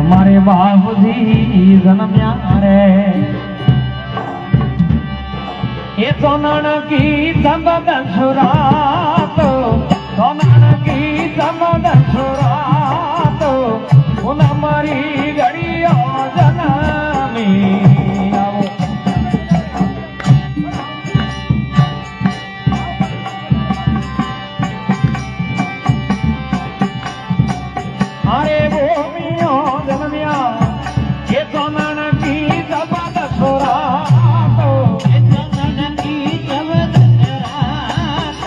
हमारे बाबूजी जन्म्या रे ये सोनन की चमक सुरात सोनन की चमक सुरात उन हमारी घड़िया जनमी अरे भूमियों जन्मिया ये सोनन की चमक सुरात सोनन की चमक सुरात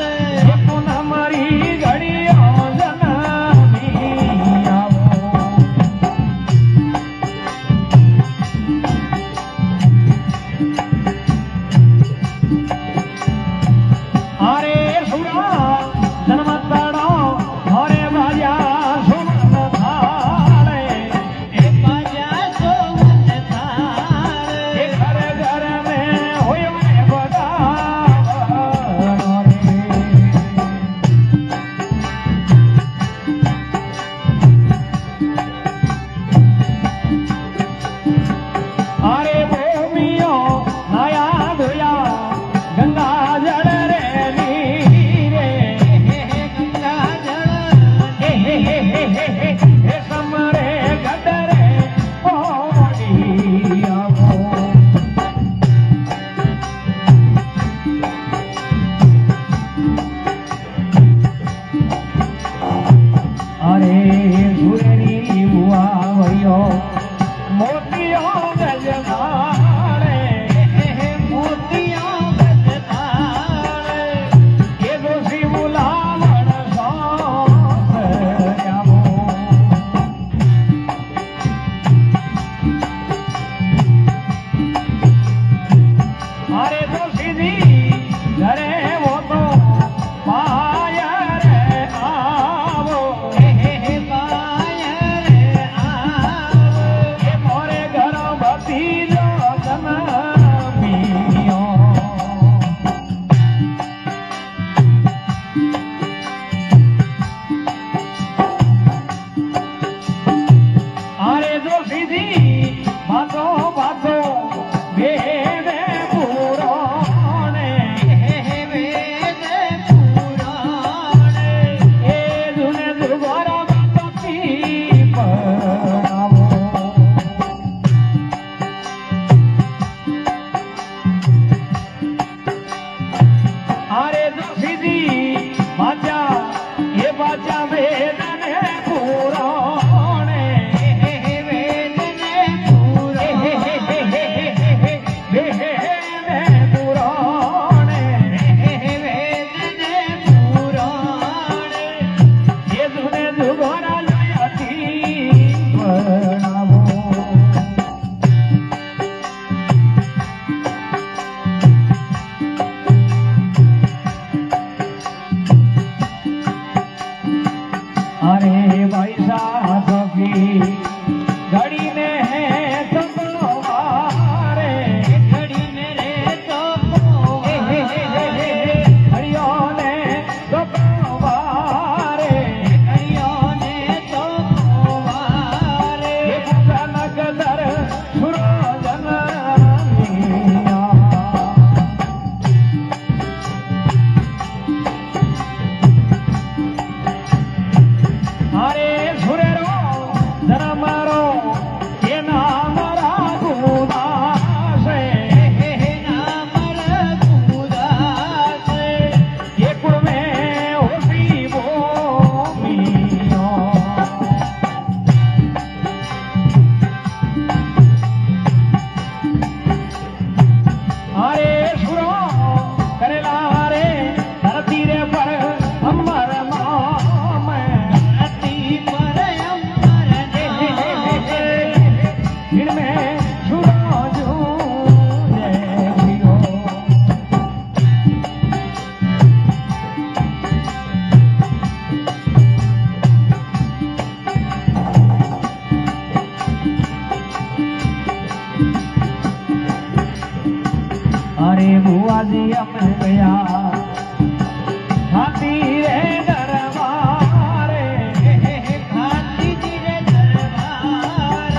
ये उन हमारी घड़िया जनमी अरे सुरा जन्मतड़ो अरे बाजा सुमन थाले ए बाजा सुमन थाले घर घर में होय में बगावन अरे भूमियों नया धोया गंगा जल रे नीरे गंगा जल हे समरे गडरे ओडी आवो अरे सुरेरी बुआ भैयो मोतियों गजनारे मोतियों गजनारे ये दोषी बुलावन सौंप जावो अरे दोषी जी घरे वो तो पाया रे आवो पाया रे आवो ये मोरे घर भतीजो जनमियो अरे दोषी जी बातो बातो वेद पुराणे वेद पुराणे ए दुने दुर्गारा बाती पड़ावो अरे दोषी जी बाजा ये बाजा वेद ने पुराणे वेद ने पुराणे वेद ने पुराणे वेद ने पुराणे ये दुने दुर्गारा लयती पड़ावो अरे भाई साहब की घड़ी में है तो मारे घड़ी में रे तो घड़ियों ने तो मारे घड़ियों ने तो मारे जनक दर सुरो जनमिया अरे सुरेरो धर्मरो ये नाम रघुदास नाम रघुदास ये कुल में होती भूमियों अरे सुरो करेला रे धरती रे पर अमर नाम धरती पर अमर इनमें सुरो जूझे जियो अरे बुआ जी हम गया हाथी रे दरबारे हाथी जी रे दरबारे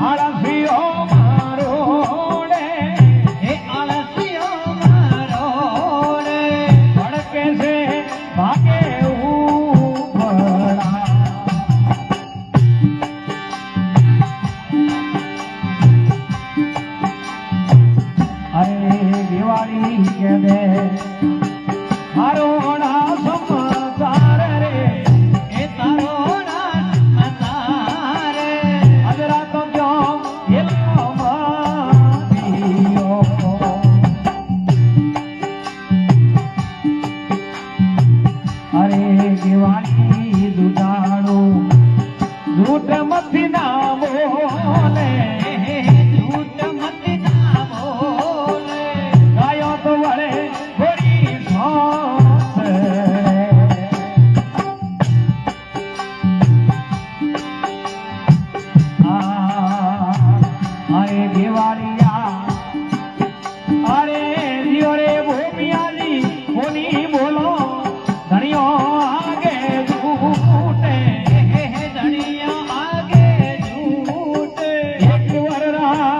આળસીઓ મારો રે હે આળસીઓ મારો રે ભડકે છે ભાગે ઉપડા અરે દિવાળી કે દે મારો ના સમાચાર રે એ તારો નામ રે અજરા તો ક્યો એલો મારીઓ અરે દિવાળી દુધાણું દૂધ મથી ના બોલે झूठ मत ना बोले ગાયો તો વળે ગોરી સોસ અરે દિવાળિયા અરે દિયો રે ભૂમિયાજી કોની બોલો ધણીઓ આગે જૂટે धनिया आगे झूठ એક વરરા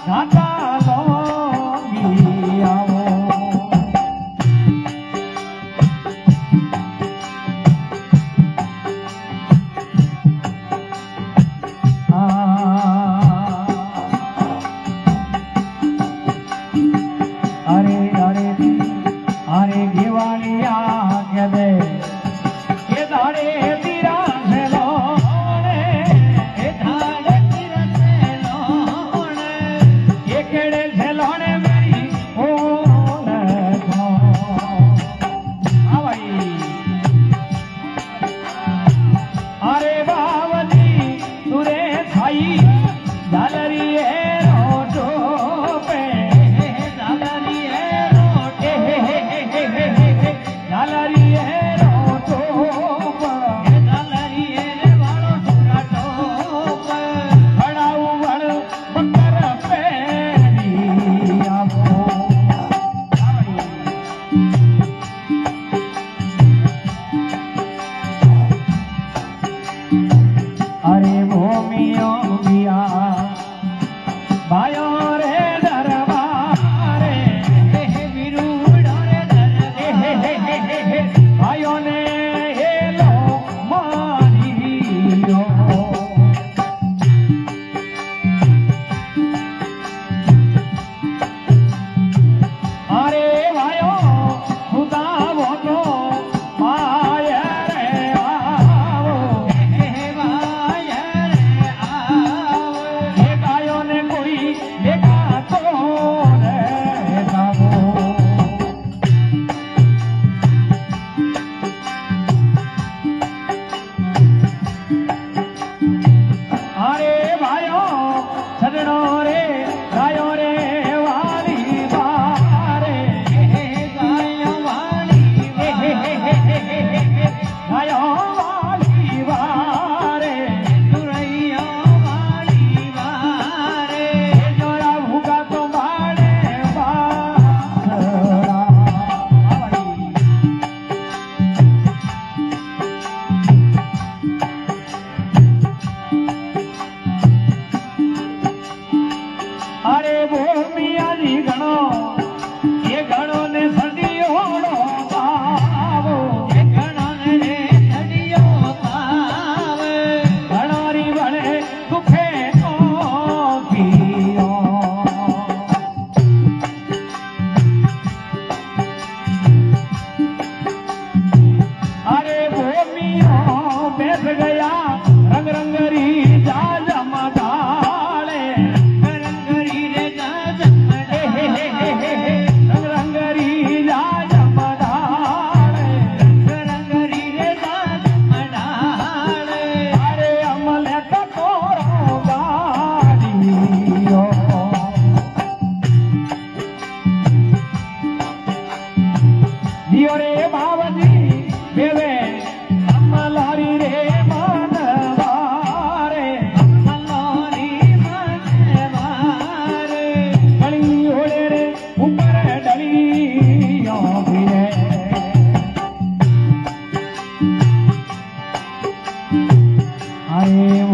ઘાટા લોગી આવો અરે અરે અરે દિવાળિયા કે દે કે દાડે બિરાજેલો રે ए धाड़ तिरसे लोण એકેડે ઝેલોણે મેરી ઓન ખો આ ભાઈ અરે બાવલી સુરે ખાઈ ઝાલરી એ રોટો પે झालरी है रोटे ઝાલરી એ રોટો પર झालरी है वालो सुराटो पर ખડાવું વળ પકર પેરી આવો અરે ભૂમિયો ગયા ભાયો રે દરબારે विरूढ़ रे दरबार ભાઈઓને એલો મારીયો અરે ભાઈઓ સુદાવો તો માય રે આવો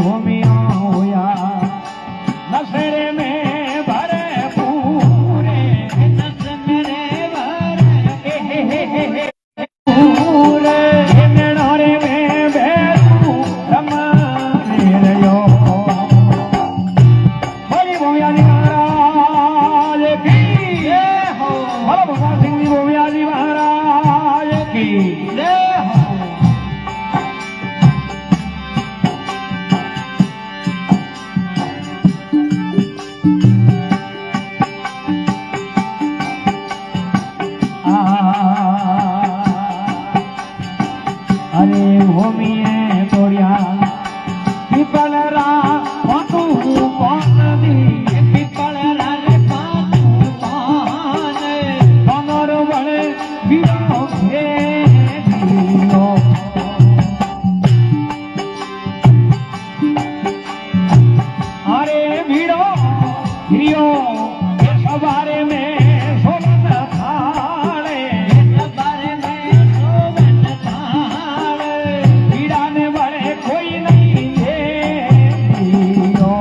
भूमिया होया नशरे में भरे पूरे नस मेरे भरे पूरे नड़े में बैठू रमाने रयो बोली भूमिया जी महाराज की जय हो बोलो भगवान सिंह जी भूमिया जी महाराज की जय हो अरे भूमिए तोड़िया पीपल रा पातू पान दी पीपल रे पातू पान कमर बड़े बीड़ो हे दियो अरे बीड़ो हिरियो ये सवारे में सोन थाड़े बारे में सोवन थाल बीड़ा ने बड़े कोई नहीं दे दियो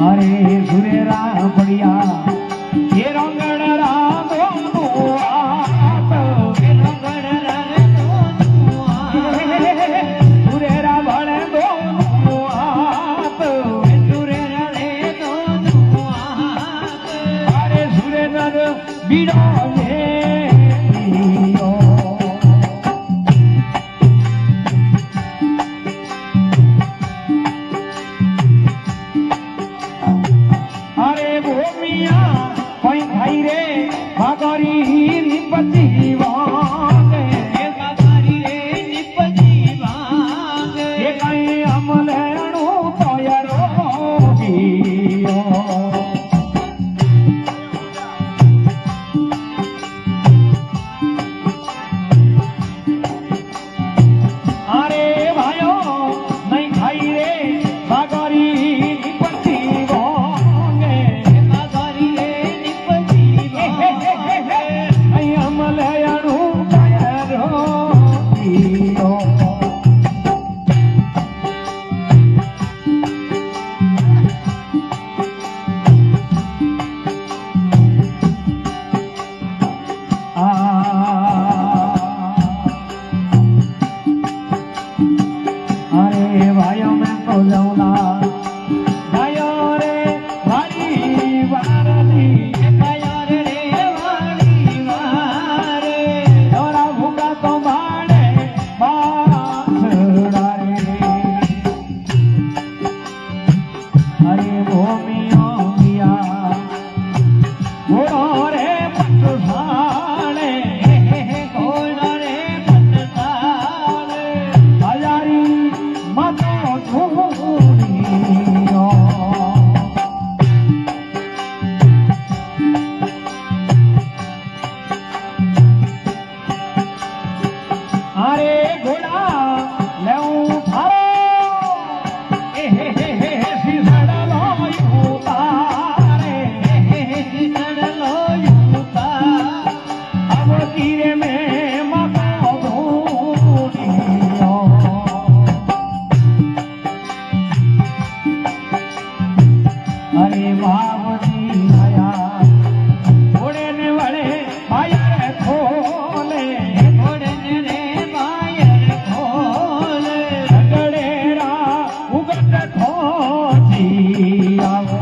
अरे सुरेरा बढ़िया ये रंगड़ रामो आप सुरेरा बड़े दो आप अरे सुरेनर बीड़ो ये दियो अरे भूमिया कोई भाई रे भागरी निपति वांगे ये कहीं अमल अणु तोयरो दियो अरे भाइयों नहीं खाई रे भागरी निपति वांगे नहीं अमल अणु तोयरो दियो अरे भाइयों मैं तो जाऊंगा भाइयों रे भारी वारदी दोरा भूखा तो मारे बासुरा रे अरे भूमियों किया घोड़ो रे पटुसाले हजारी मतो धूलियो अरे घोड़ा लेऊं थारो सीसड़लो उतारे अब तीरे में मतो धूलियो अरे बाबूजी आया घोड़े ने बड़े बायर खोले गड़ेरा उगट खोजी आओ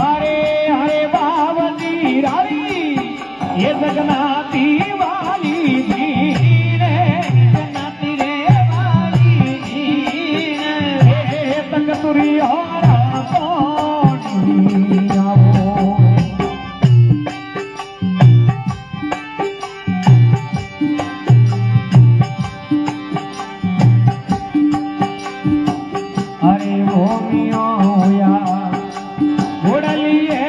अरे अरे बाबूजी रावी ये जगन्नाथी वाली धीरे तक तुरी और आओ अरे भूमियों या उड़लिए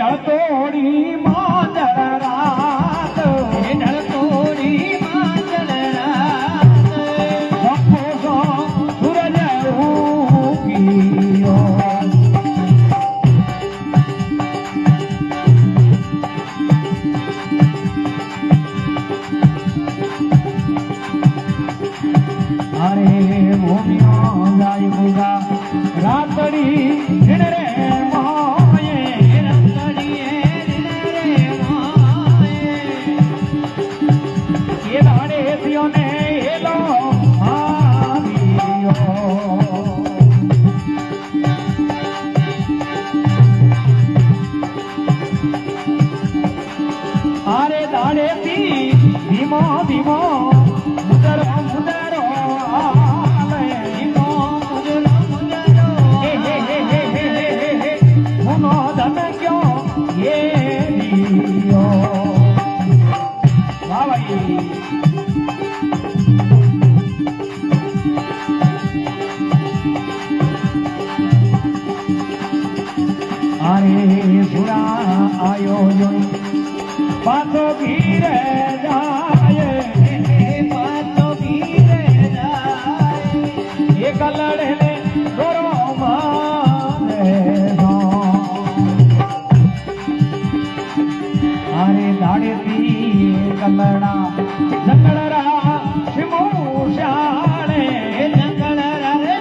ઢળતોડી માંજર રાત ઢળતોડી માંજર રાત સપોસો સૂરજ ઉગીયો અરે ભૂમિયો જાય ભૂગા રાતડી રે અરે દાડેથી ધીમો ધીમો મુદરો મુદરો આલે ધીમો મુદરો મુદરો હે હે હે હે હે હે હે મુનો ધનક્યો એ દિયો વાહ ભાઈ અરે સુરા આયો જોઈ પાછો ભીરે જાય પાછો ભીરે જાય એ કલડે લે દોરો મારે અરે દાડેથી કલડા જંગળરા શિમો શાળે જંગળરા રે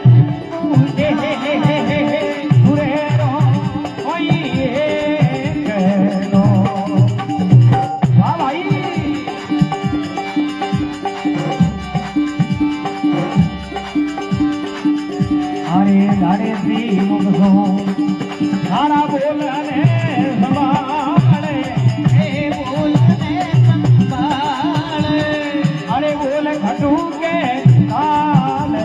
હે હે હે હે હે હે સુરેરો ઓઈ હે કેનો વાહ ભાઈ અરે દાડેથી મુગસો તારા બોલને સંભાળે એ બોલને સંભાળે અરે બોલ ઘટું કે કાલે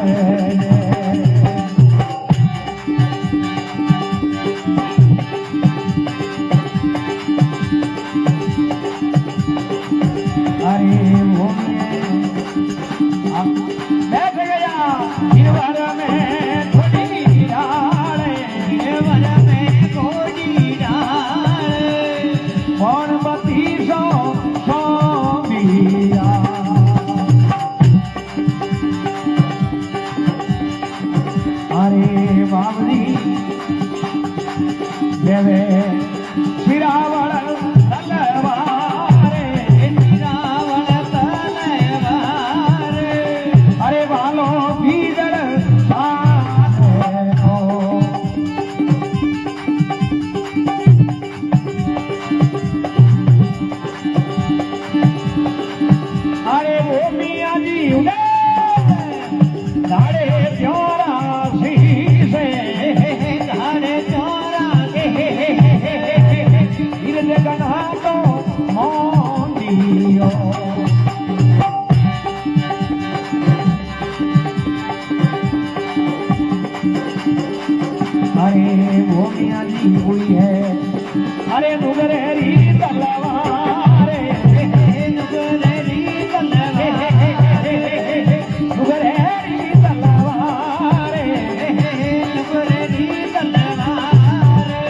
अरे बैठ गया गिरवर में थोड़ी डाले गिरवर में कोड़ी डाले कौन बती सो बिया अरे बाबरी देवे शिरावळ तलवारे રાવણ તલવારે अरे वालो बीजड़ साधो अरे वो मियाँ जी उड़े दाड़े प्यारा सी से ધારે ચોરા गिरज गना तो मोंडियो अरे वो मियाँ जी हुई है अरे नुगरेरी तलवारे નુગરેરી તલવારે नुगरेरी तलवारे નુગરેરી તલવારે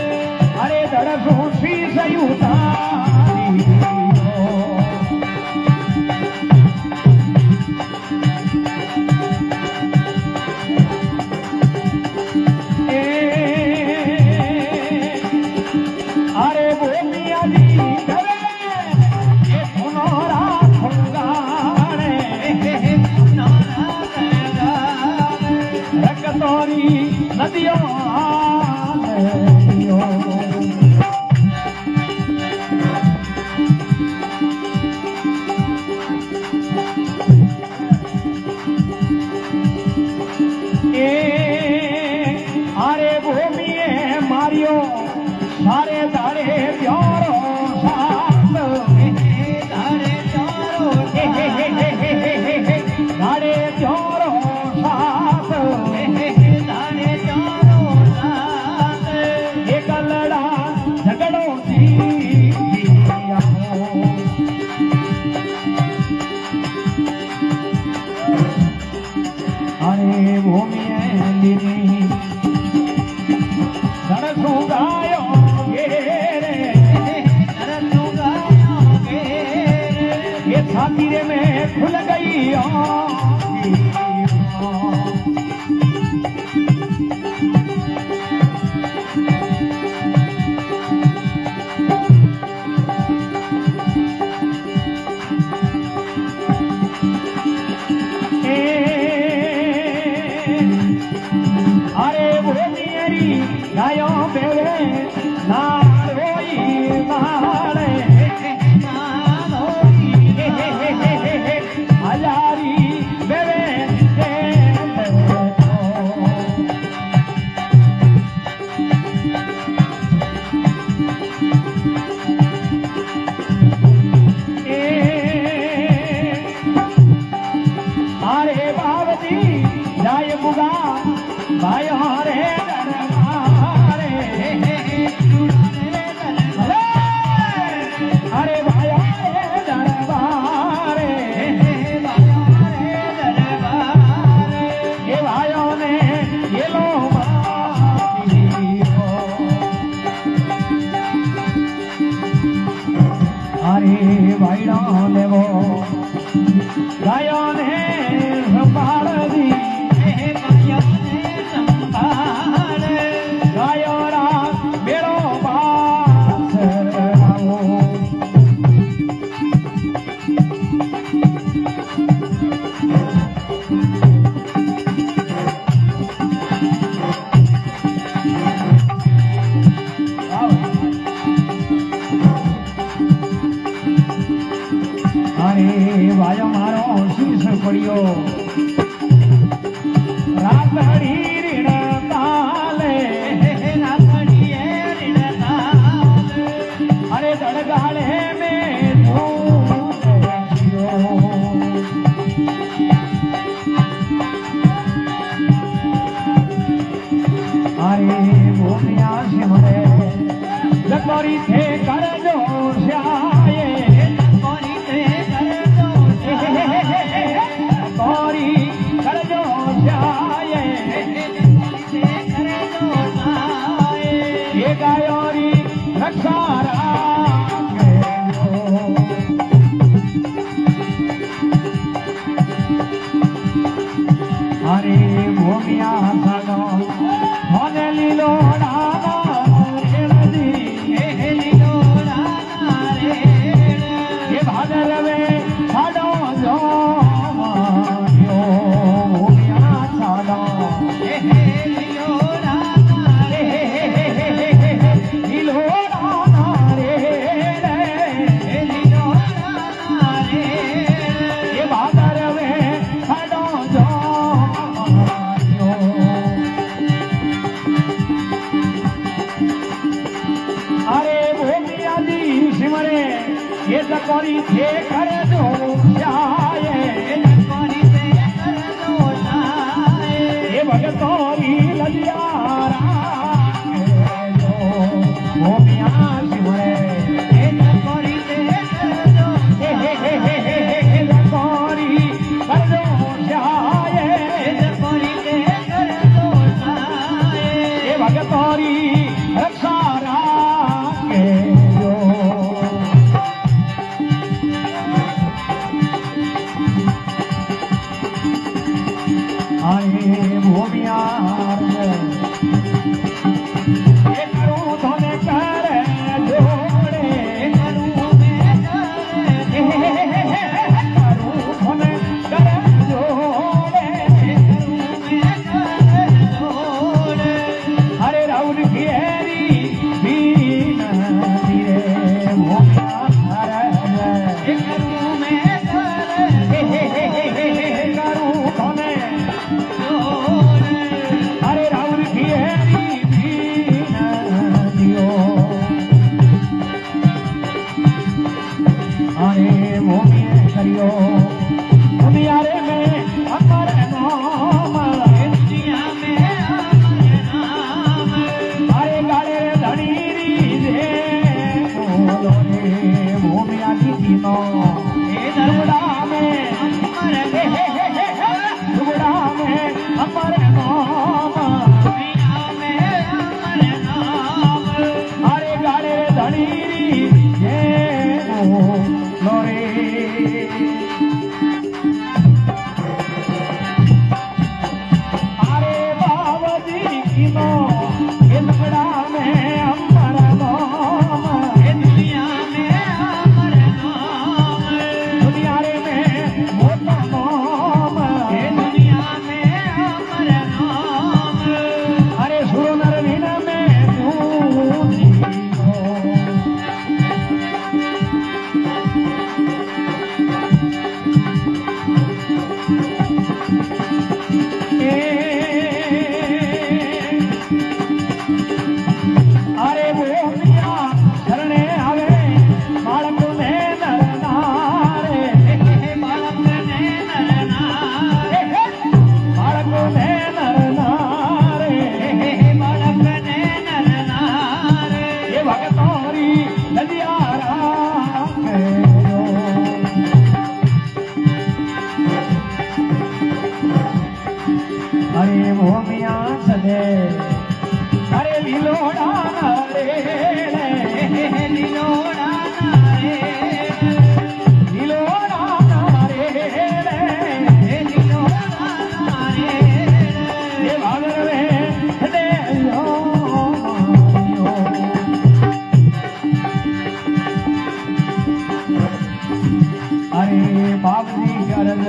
अरे दड़सू सी सयुता अरे वो मियाँ जी करे ये सुनो राखुंगाड़े નારા કરગારે रकतोरी नदियों आलियो अरे भूमिए मारियो सारे दाड़े प्यारो साथ ધારે ચોરો दाड़े प्यारो साथ ધારે ચોરો સાથ ये कलड़ा झगड़ो थी अरे भूमिए लीनी धड़ सुगायो घेरे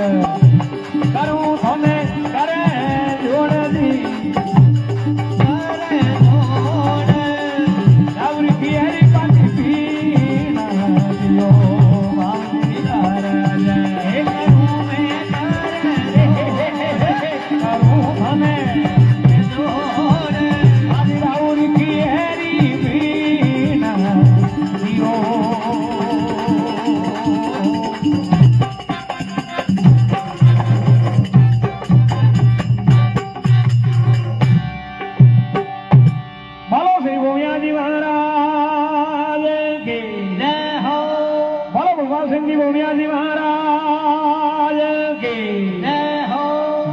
કરું તમે કરે જોડજી કરે જોડ રાવરી પિયરી પાટી પીના દિયો મારી રાજા હે કરું મેં કરે કરું તમે જોડ મારી રાવરી પિયરી પીના દિયો બોલો શ્રી ગોવિયાજી મહારાજ કી જય હો બોલો ભગવાન સિંહજી ગોવિયાજી મહારાજ કી જય હો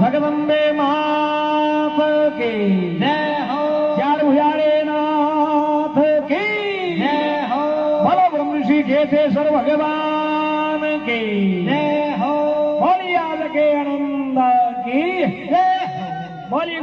જગદંબે માત કી જય હો ચાર ભુજાડે નાથ કી જય હો બોલો બ્રહ્મર્ષિ કેતેશ્વર ભગવાન કી જય હો બોલી આજ કે આનંદ કી જય બોલી